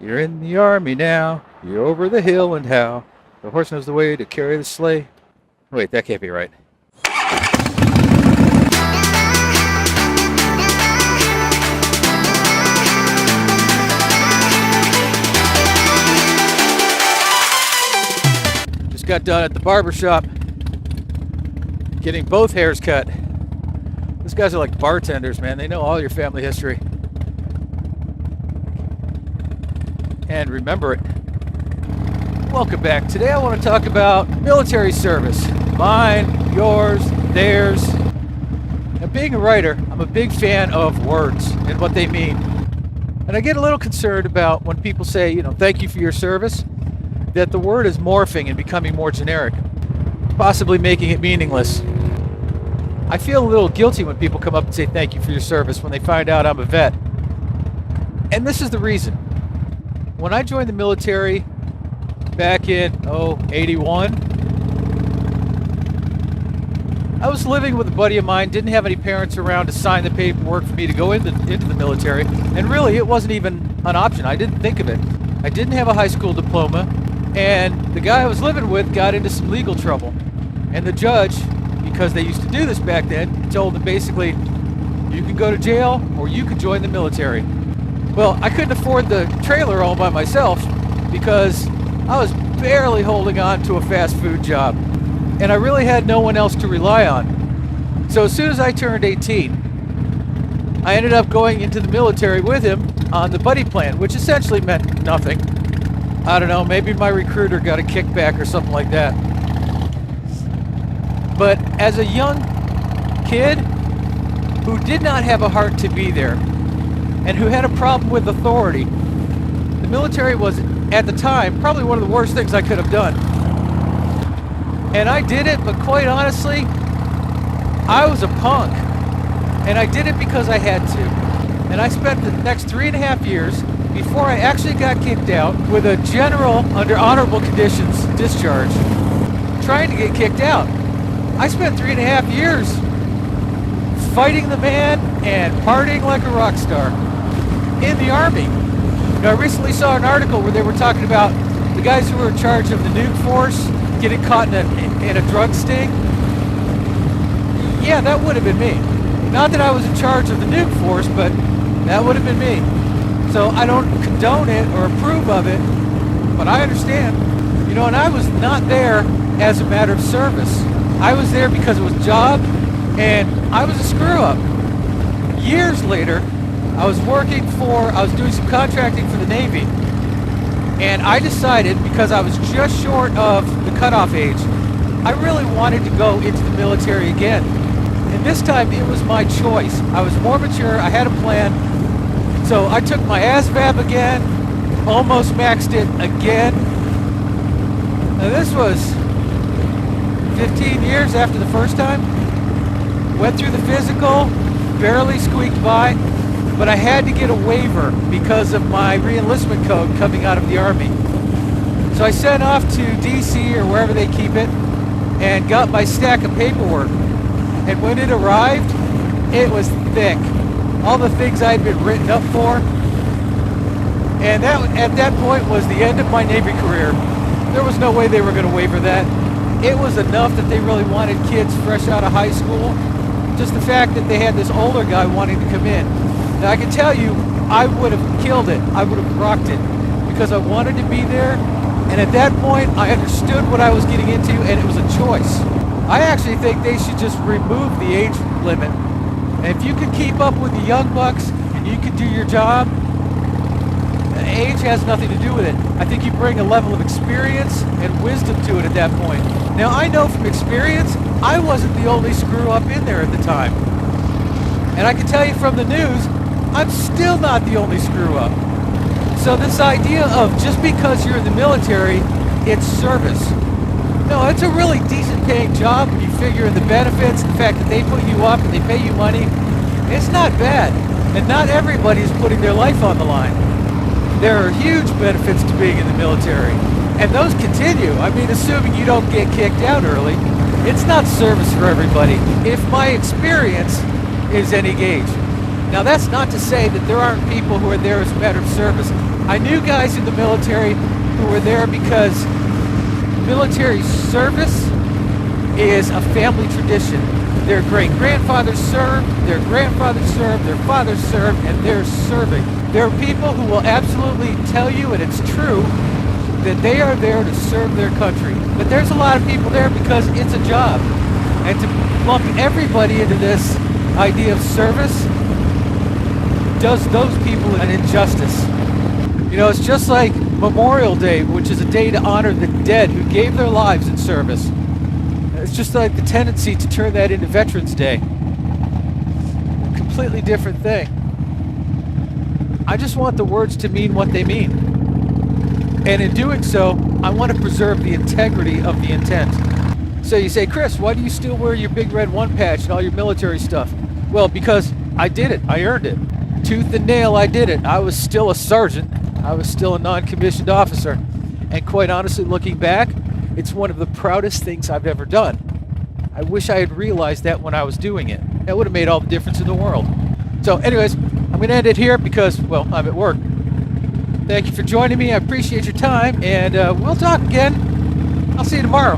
You're in the army now. You're over the hill and how. The horse knows the way to carry the sleigh. Wait, that can't be right. Just got done at the barber shop getting both hairs cut. These guys are like bartenders, man. They know all your family history. And remember it. Welcome back. Today I want to talk about military service. Mine, yours, theirs. Now, being a writer, I'm a big fan of words and what they mean. And I get a little concerned about when people say, thank you for your service, that the word is morphing and becoming more generic, possibly making it meaningless. I feel a little guilty when people come up and say thank you for your service when they find out I'm a vet. And this is the reason. When I joined the military back in, 81, I was living with a buddy of mine, didn't have any parents around to sign the paperwork for me to go into the military, and really it wasn't even an option. I didn't think of it. I didn't have a high school diploma, and the guy I was living with got into some legal trouble. And the judge, because they used to do this back then, told him basically, you can go to jail or you can join the military. Well, I couldn't afford the trailer all by myself because I was barely holding on to a fast food job, and I really had no one else to rely on. So as soon as I turned 18, I ended up going into the military with him on the buddy plan, which essentially meant nothing. I don't know, maybe my recruiter got a kickback or something like that. But as a young kid who did not have a heart to be there and who had a problem with authority, the military was, at the time, probably one of the worst things I could have done. And I did it, but quite honestly, I was a punk. And I did it because I had to. And I spent the next 3.5 years before I actually got kicked out with a general under honorable conditions discharge, trying to get kicked out. I spent 3.5 years fighting the man and partying like a rock star in the Army. I recently saw an article where they were talking about the guys who were in charge of the nuke force getting caught in a drug sting. Yeah, that would have been me. Not that I was in charge of the nuke force, but that would have been me. So I don't condone it or approve of it, but I understand. And I was not there as a matter of service. I was there because it was a job, and I was a screw-up. Years later, I was doing some contracting for the Navy, and I decided, because I was just short of the cutoff age, I really wanted to go into the military again. And this time, it was my choice. I was more mature, I had a plan, so I took my ASVAB again, almost maxed it again. Now this was 15 years after the first time. Went through the physical, barely squeaked by, but I had to get a waiver because of my re-enlistment code coming out of the Army. So I sent off to DC or wherever they keep it and got my stack of paperwork. And when it arrived, it was thick. All the things I had been written up for. And that, at that point, was the end of my Navy career. There was no way they were going to waiver that. It was enough that they really wanted kids fresh out of high school. Just the fact that they had this older guy wanting to come in. Now I can tell you, I would have killed it. I would have rocked it because I wanted to be there. And at that point, I understood what I was getting into, and it was a choice. I actually think they should just remove the age limit. And if you can keep up with the young bucks and you can do your job, age has nothing to do with it. I think you bring a level of experience and wisdom to it at that point. Now, I know from experience, I wasn't the only screw-up in there at the time. And I can tell you from the news, I'm still not the only screw-up. So this idea of just because you're in the military, it's service. No, it's a really decent paying job when you figure in the benefits, the fact that they put you up and they pay you money. It's not bad. And not everybody is putting their life on the line. There are huge benefits to being in the military. And those continue. I mean, assuming you don't get kicked out early. It's not service for everybody, if my experience is any gauge. Now, that's not to say that there aren't people who are there as a matter of service. I knew guys in the military who were there because military service is a family tradition. Their great-grandfathers served, their grandfathers served, their fathers served, and they're serving. There are people who will absolutely tell you, and it's true, that they are there to serve their country. But there's a lot of people there because it's a job. And to lump everybody into this idea of service does those people an injustice. You know, it's just like Memorial Day, which is a day to honor the dead who gave their lives in service. It's just like the tendency to turn that into Veterans Day. A completely different thing. I just want the words to mean what they mean. And in doing so, I want to preserve the integrity of the intent. So you say, Chris, why do you still wear your big red one patch and all your military stuff? Well, because I did it. I earned it. Tooth and nail, I did it. I was still a sergeant. I was still a non-commissioned officer. And quite honestly, looking back, it's one of the proudest things I've ever done. I wish I had realized that when I was doing it. That would have made all the difference in the world. So anyways, I'm going to end it here because, well, I'm at work. Thank you for joining me. I appreciate your time, and we'll talk again. I'll see you tomorrow.